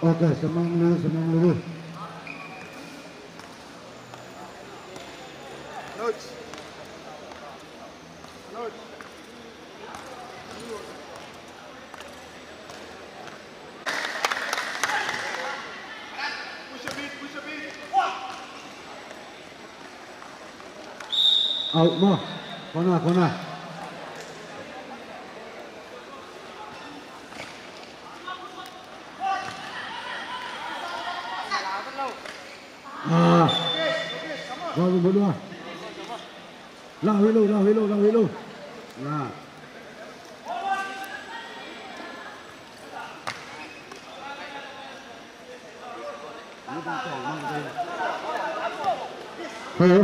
Oke, semang dulu. Out mo, kona. Baru berdua. Lah hilo. Nah. Halo.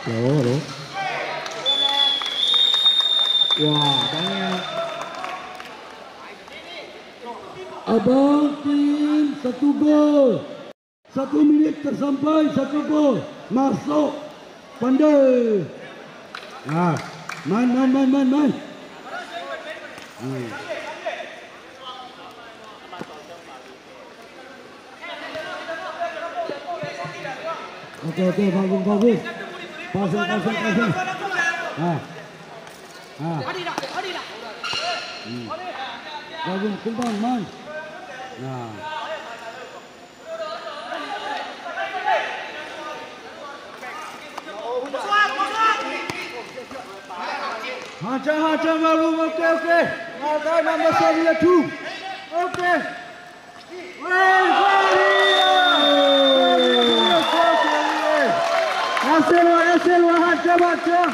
Halo. Wah, banyak. Abang tim 1 gol. 1 menit tersampai 1 gol. Masuk. Pandai. Nah, main. Oke, bagus. Pasang. Bagus, kumpang, main. Nah. Hancam baru, oke. Maka nama saya tu. Oke. Hasil hancam.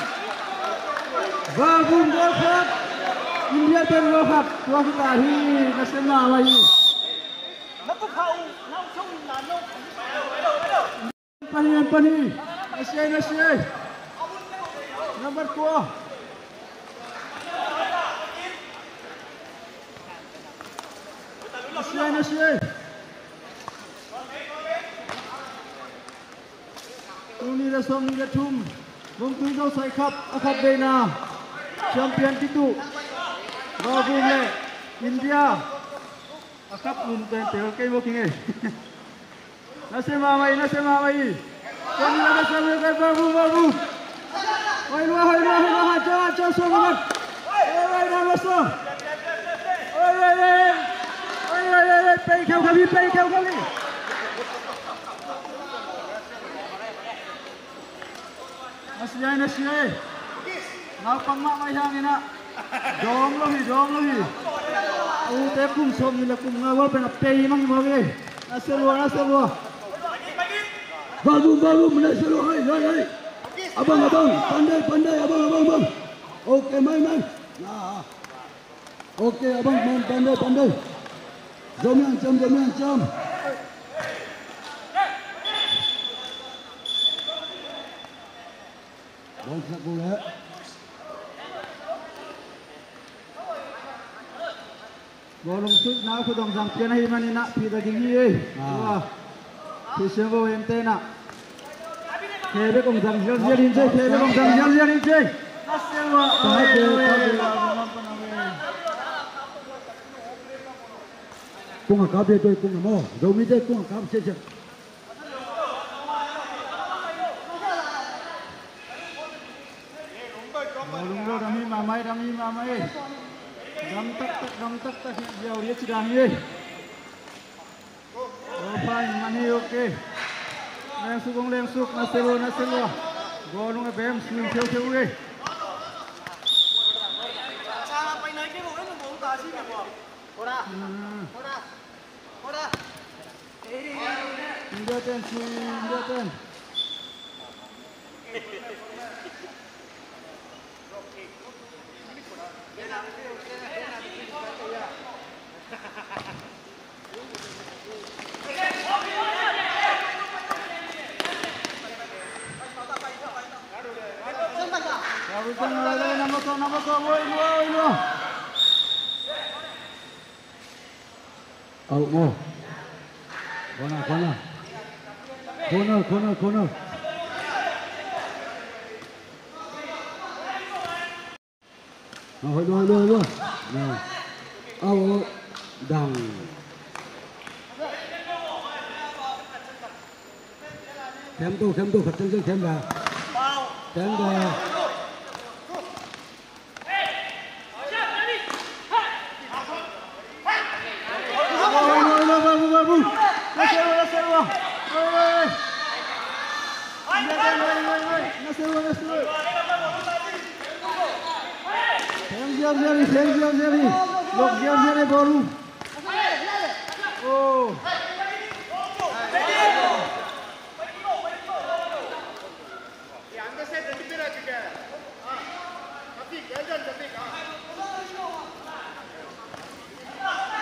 Bagus berkat. India terrohat. Tuan tadi nasional lagi. Pani. Nasi. Nomor 2. Nasi. Tuni Rasong Gatum. Mungkin kau saya akap bena. Champion itu. Bagus le. India. Akap mungkin terkait booking. Nasi mamai. Tuni Rasong Gatum bagus. Hai, hancam semua. Rasong. Pay kali. Nasi. Napang mak mai hang ina. Dong lohi. Tepung som ni lakum ngawal pena pay mang mage. Naselwa. Bagus menaselwa hai. Abang. Pandai abang. Oke, main. Nah. Oke, abang main pandai. Jom ancam. Bóng sạc bola. Bolong sut na ko dong sang pian hi manina pi da gingi e. Wah. Pi sembo ente na. Kebe kong sang jalin je. Naselwa. Kung akabe to kung mo. Domi je kung akab se. Rami mamai. Dam tak jauh dia sudah ni. Fine, mani oke. Lengsuk naselwa. Golong bem swing theo we. India ten. number 2, Ilua. Out more. Corner. Ilua. Out, down. Kém tu, thật chân kém vào. Kém vào. Seri. Look, Seri baru. Oh.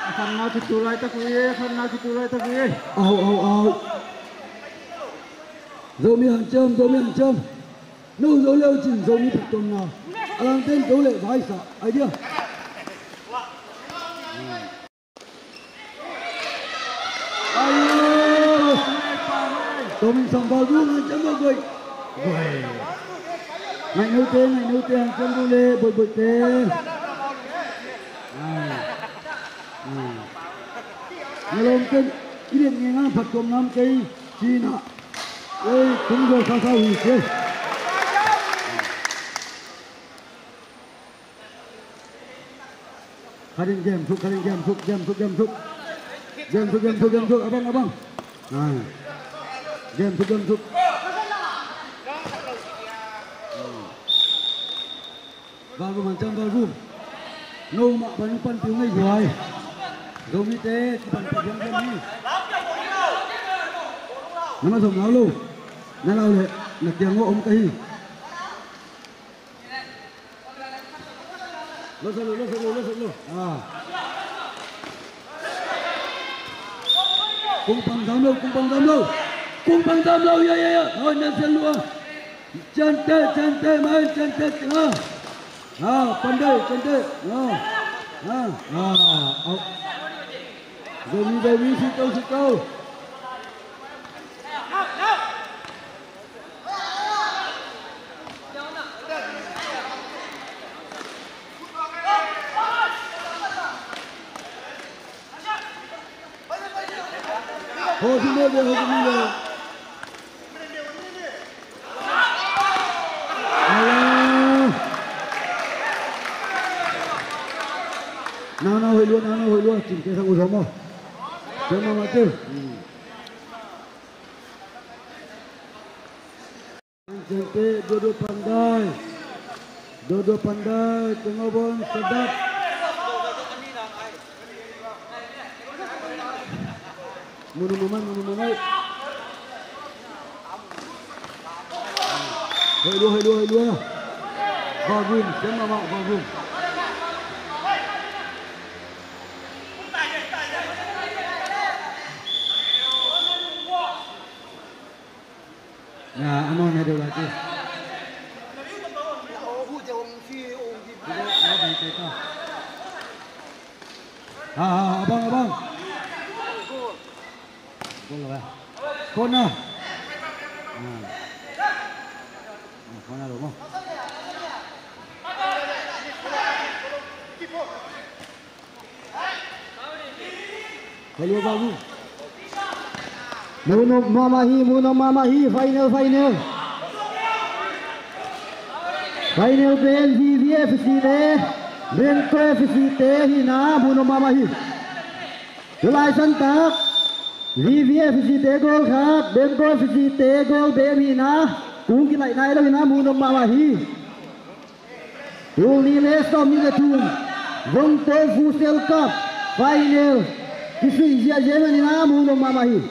Akan nak ditulai tak kuye. Au. Zomi hàng châm. Nô dấu leo chỉnh zomi thật tồn nào. Alang tên dấu lệ vãi sợ. Ai chưa? Tụi mình xong vào luôn hàng châm vào quay. Ngày nấu tên hàng châm vô lê bội tên. Ngày lông tên ý điện nghe ngang Phật cùng năm cây chi nạ. Ôi cũng rồi sao hủy chơi. Kharin game thuk abang. Game thuk. Vào room. Nô mạ bắn pan tiếng ngay rồi. Zomi tê bắn tiếng game ni. Nama som lau lu. Nak lau le. Nak jangan om kahi. Lo solo. Cung bằng đam lâu. Ya. Thôi nên chân luôn. Chân tê mai chân tê. Pandai. Zomi sit kau. Hold him there. Nào hồi luôn, chỉnh cái thằng ngồi gió mà. Chơi mà chơi. Gente dua pandai, tengah bon sedap. Munu-munu. Hơi đua. Vào vùng, chém vào vùng. Ya, anon ada lagi. Abang. Kona. Kona rumah. Hello babu. Muno mamahi final. Final ben VVFC ne. Benko FC te hina muno mamahi. Julai santak. VVFC te gol khat. Benko FC te gol ben hina. Kung kilai nai lo hina muno mamahi. Ul ni le som ni le tum. Vong to Fusel Cup final. Kisi jia jena hina muno mamahi.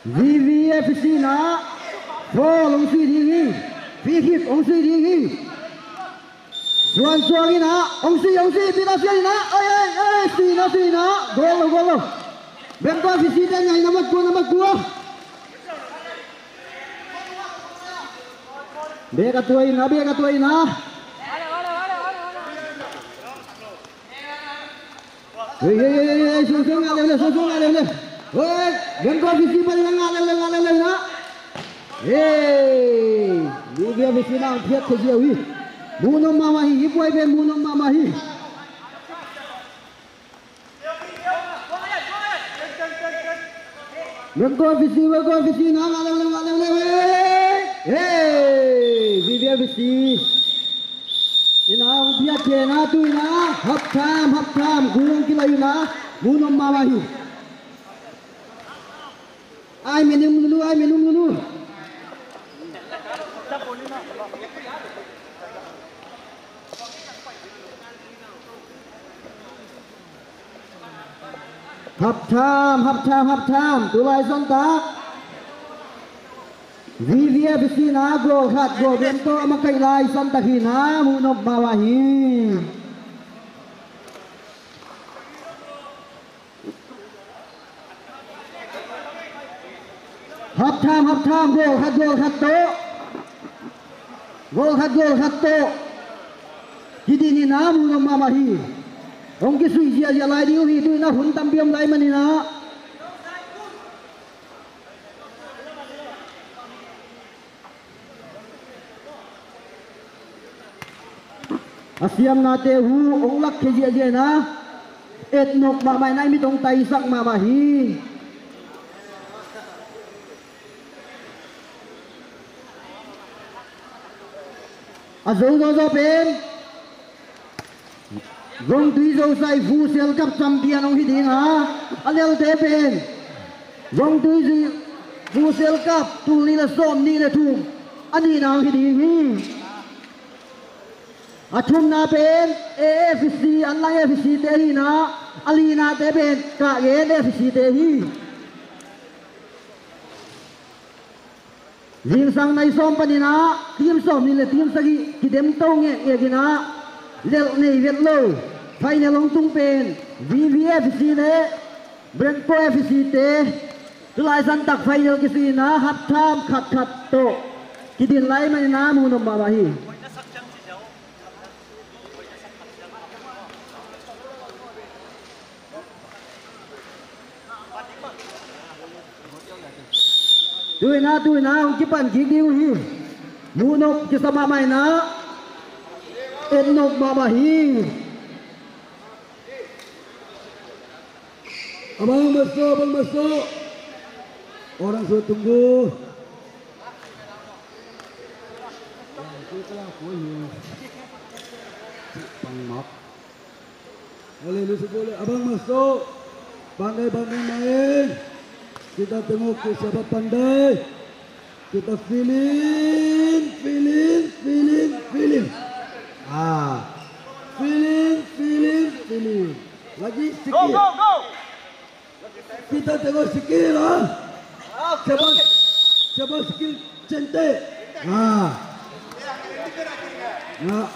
VVFC na fall ong si diri free kick ong si diri suan na ong si pina si na ay si na gol Bengkok visita ngay nomor 2. Biar katuin na. Hei, susung alele. Hei, Bengkok visita alele na. Hei, dia visita thiet ke jiawi. Munong mamahi, ipoi ben munong mamahi. Bengkok visita alele. Hey, Vivian Visi. Ina dia kena tu ina. Half time. Gulung kila ina. Munum mamahi. Ai minum dulu. Half time. Tulai sontak. Vivia Vicina go hat go bento makailay Santa Hina munog mawahi. Half time go hat to. Kidi ni na munog mawahi. Ong kisui dia lai diu hi tu na hun tampiam lai manina. Asiam nate hu onglak keji na etnok mamai nai mitong taisak mamahi azau pen gong tui zo sai fu sel kap champion ong hiding ha alel te pen gong tui fu sel kap tu ni la som ni la tu ani na hiding Atum na pen AFC Allah AFC tehi na alina te pen ka gen AFC tehi Jin sang nai som panina tim som ni le tim sagi kidem tong e gina lel nei vet lo final long tung pen VVFC ne Brentpo FC te tulai san tak final kisina hat tham khat to kidin lai manina munom babahi Tuin na ang kipan gigiw hi munok kisama may na etnok mamahi abang masuk orang suruh tunggu boleh abang masuk pandai main. Kita tengok siapa pandai. Kita feeling. Feeling. Lagi sikit. Go. Kita tengok skill lah. Siapa skill cantik.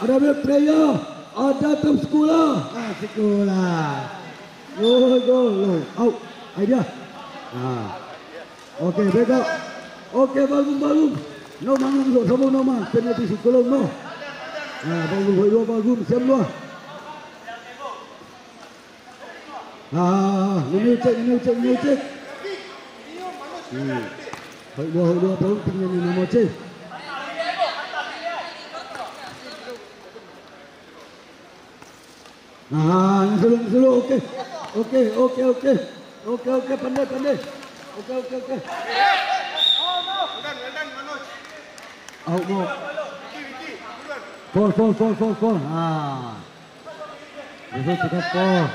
Ada player. Ada top sekolah. Sekolah. Go. Out. Idea. Okey, backup. Okey, balum. No mangum so, sama no man. Penalty si kolong no. Balum hoi dua balum siam dua. Ini cek. Hoi dua balum tinggal ni nama cek. Yang selu. Okey, pandai. Okey. Out mo. Fall. Besok kita fall.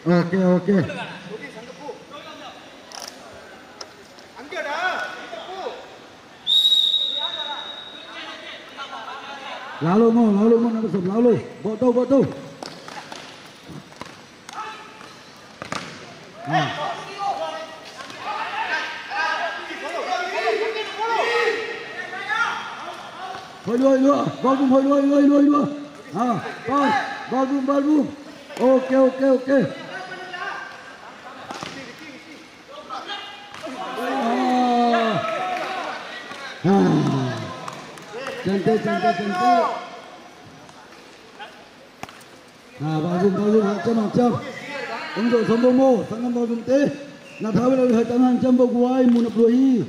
Okey. Lalu mo nak besok lalu. Buat tu. Hoi dua. Pas. Bagus. Okey. Cantik. Bagus macam. Untuk Sombomo, sangat bagus teh. Nak tahu lah tangan jam berguai mun peluhi.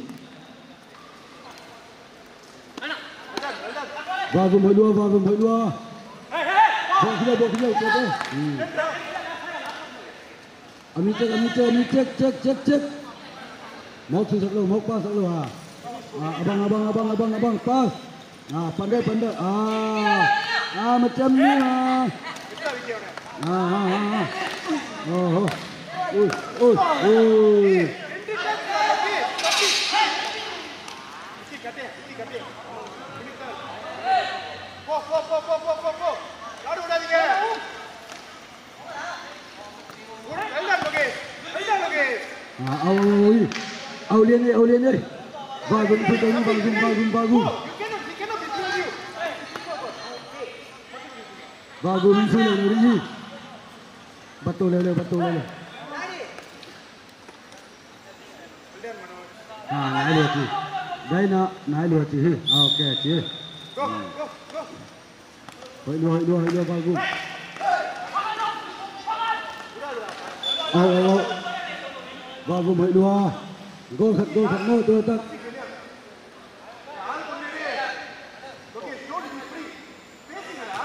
Bagus dua. Bawa kita. Ami cek. Mau susah lu, mau pas lu ha. Abang pas. Pandai. Macam ni ha. Oi. Aulian ni. Bagus. Bagus sudah ni. Betul. Naik lihat sih. Okey, sih. Go. Hai, bagus. Bagus baik dua. Gol kat no tu tak.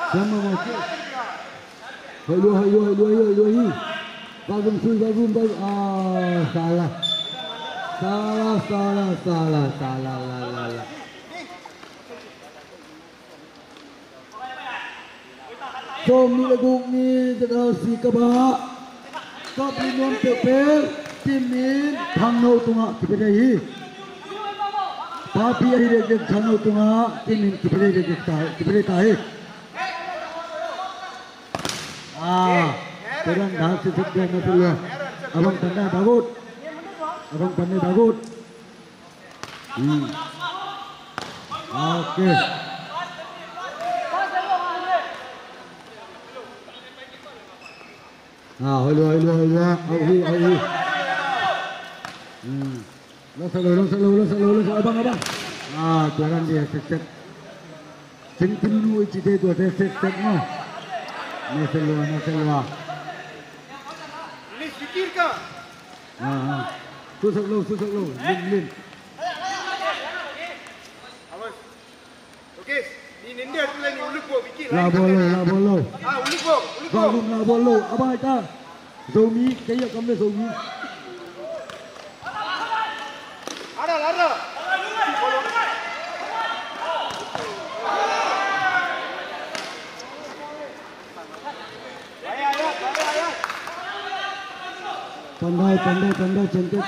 Sama macam. Hai dua. Bagus. Salah. Som ni lagu ni terus si kebak. Kau minum pepel. Timin thangno tunga kipedai. Tapi hari dia thangno tunga timin kipedai tahe. Terang dah sedap dia nampaknya. Abang pandai bagut. Okey. Hai. Lo abang. Tuan dia set. Singkin lu icite tu set no. Naselwa. Lis fikir ka? Susuk lu. Lin. Awas. Okey, ni India tu ni uluk bo fikir. La bolo. Uluk bo. Bagus la bolo. Abang ita. Zomi, kayak kamu Zomi. Ada. Pandai, cantik.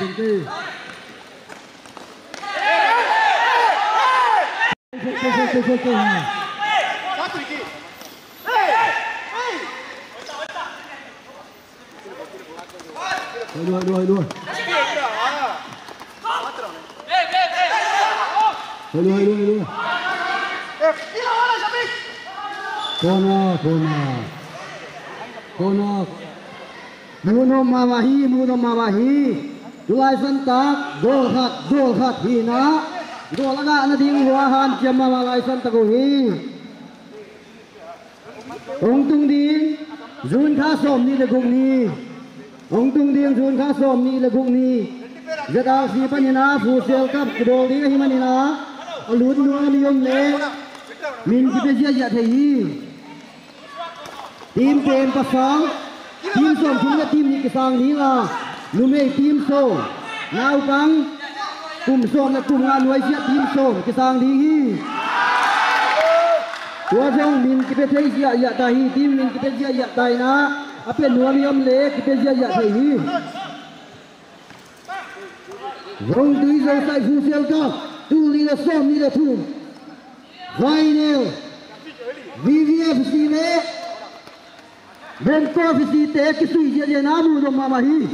Satu lagi. Dua. Kona. Muno mamahi. Dulai sentak. Gol khat hina. Gol agak na ding huahan jam mamalai sentakuhi. Tung ding. Zun kha som ni leguk ni. Tung ding zun kha som ni leguk ni. Jadal si panina fusel kap kedol di himanina. Alun nuang niom le. Min kipesia ya thei. Tim kem pasang. Tim som chúng tim ni kesang ni la. Nume tim som. Nau kang. Kum som na kum ngan wai sia tim som kesang di. Tua jong min kipesia ya tahi tim min kipesia ya tai na. Ape nuang niom le kipesia ya thei. Rong tui zo sai fusel kap. Tu li la som ni la thum. Final VVF sini Bento visite kisui je namu do mamahi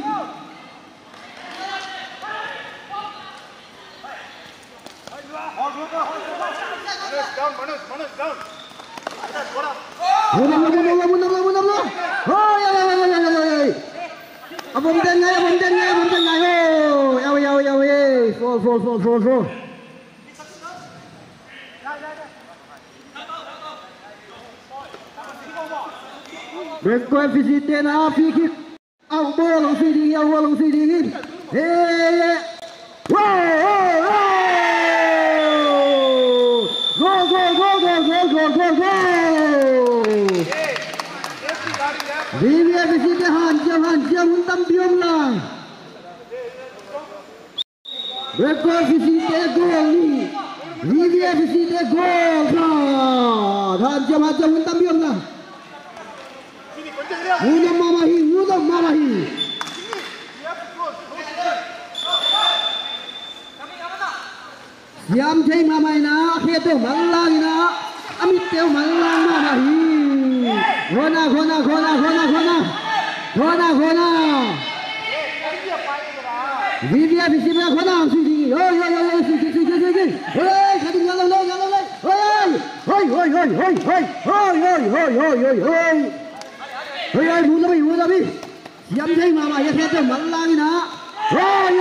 Manus down. Ada bola. Munam. Ôi. Bom đen ngay. Ôi. Fall. Beko visite na free kick. Au bola sidingin. Hey. Wow. Go. Dia visite hanjam untam biom lang. Beko visite gol ni. Dia visite gol. Hanjam untam biom lang. Munam mamahi. Siam thei mamai na, kheto malang na, amit teo malang mamahi. Gona. Vivia visibia gona sidi. Oi. Khading galang lai. Oi, mulabi. Siam thei mama ya kheto malang na. Oi.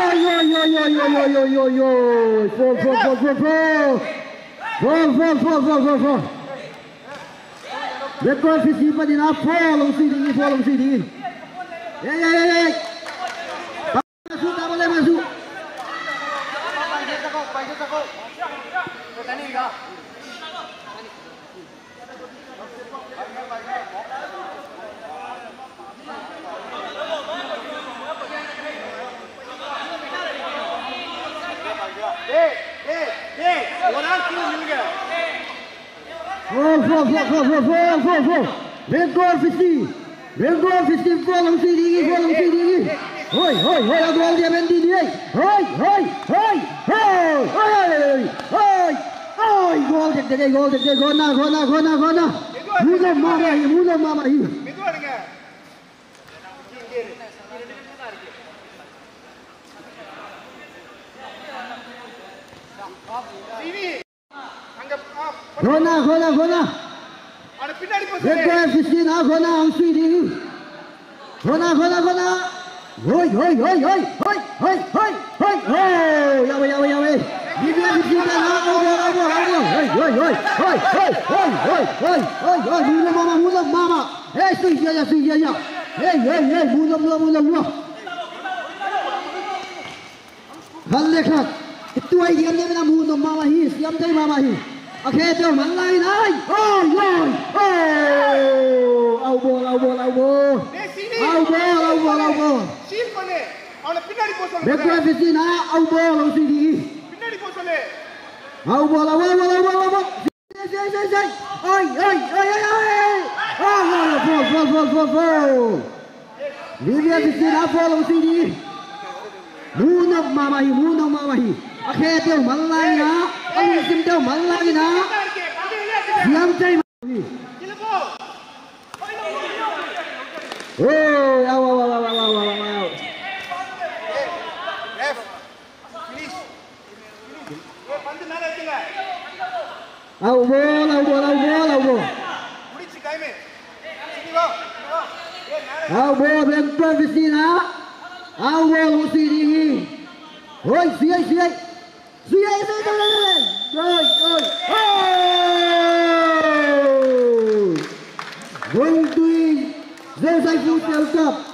Fall. Beko visip di na fall sidi. Hey. Tak boleh masuk. orang kill मिल गया Fall. Beko visip fall sidi. Hoi, gol dia Mendy ni. Hoi. Gol dia. Gona. Munam mamahi. மெதுவா இருங்க சீனி அங்க Gona. அட பின்னாடி போ Beko visip na gona ang sidi. Gona. Hoi. Yawe. Dia visip na gol. Hoi. Munam mama. Hey, suya. Hey, munam. Hallekat. Itu ay game niya na munam mamahi. Siam thei mamahi. Okay, teo malay na. Oi. Au ball. டேய் சீனி Au ball. Sheel பண்ணு அவன பின்னாடி போ சொல்லு Beko visip na au ball ang sidi. பின்னாடி போ சொல்லு Au ball. Say. Oi. Fall. Dia visip na fall ang sidi. Munam mamahi. Okay, teo malay na. Ang isim teo malay na. Siam thei mamahi. இல்ல போ Au. F finish பந்து மேல ஏத்துங்க Au ball. முடிச்சு டைம் சீனி வா Au ball Beko visip na. Au ball ang sidi. Hoi, siai. Going to Zai Futsal Cup